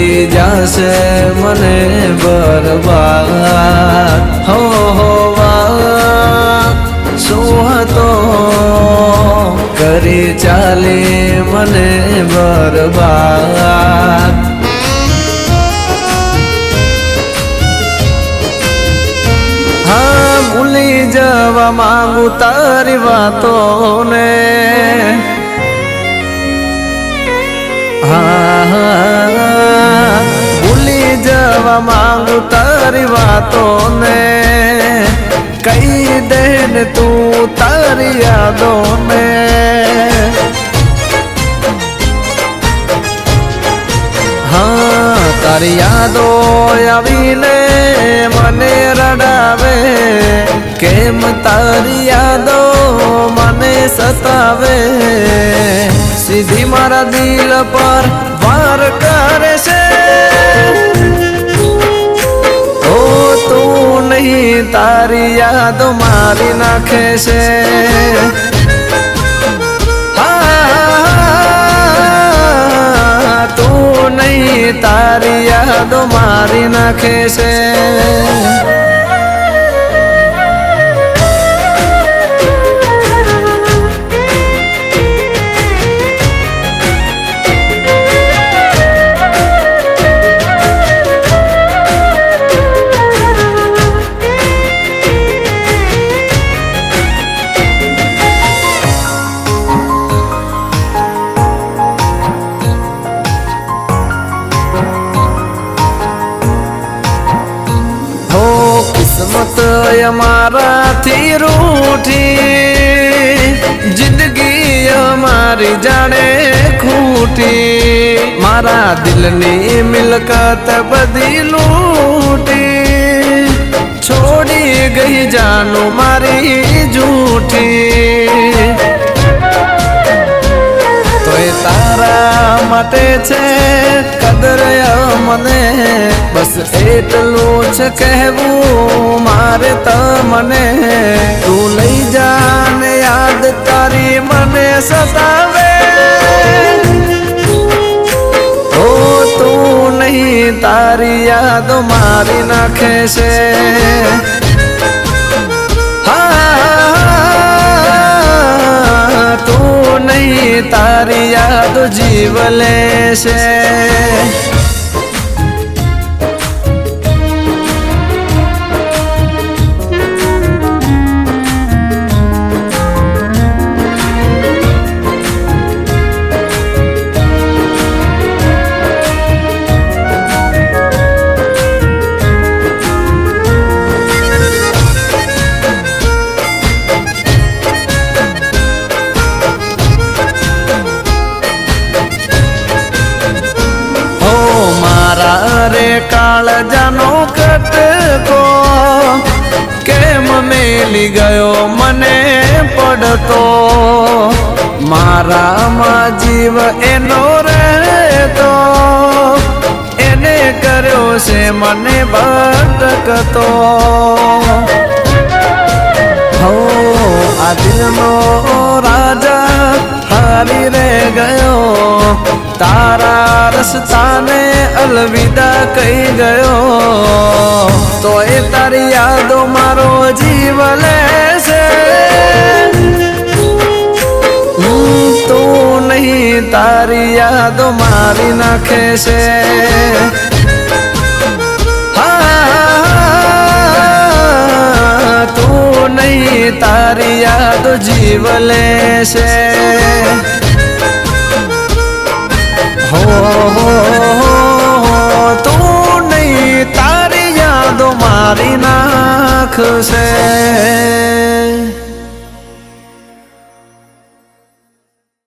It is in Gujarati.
કરી જાશે મને બરબાદ હો વાત શું હતો કરી ચાલી મને બરબાદ હા ભૂલી જવા માંગુ તારી વાતોને ભૂલી જવા માંગુ તારી વાતોને કહી દે ને તું તારી યાદોને હા તારી યાદો આવીને મને રડાવે કેમ તારી યાદો મને સતાવે સીધી મારા દિલ પર વાર કરે છે ઓ તું નહીં તારી યાદો મારી નાખે છે હા તું નહીં તારી યાદો મારી નાખે છે કિસ્મત અમારાથી રૂઠી જિંદગી અમારી જાણે ખૂટી મારા દિલની મિલકત બધી લૂટી છોડી ગઈ જાનું મારી જૂઠી તોય તારા માટે છે કદર મને બસ એટલું છે કહેવું મારે તમને તું લઈ જાને યાદ તારી મને સતાવે ઓ તું નહીં તારી યાદો મારી નાખે છે હા તું નહીં તારી યાદો જીવ લેશે રે કાળજાનો કટકો કેમ મેલી ગયો મને પડતો મારામાં જીવ એનો રહેતો એને કર્યો છે મને ભટકતો હો આ દિલનો રાજા હારી રે ગયો તારા રસ્તાને અલવિદા કહી ગયો તો એ તારી યાદો મારો જીવ લેશે તું નહીં તારી યાદો મારી નાખે છે હા તું નહીં તારી યાદો જીવ લેશે હો તું નહીં તારી યાદો મારી નાખશે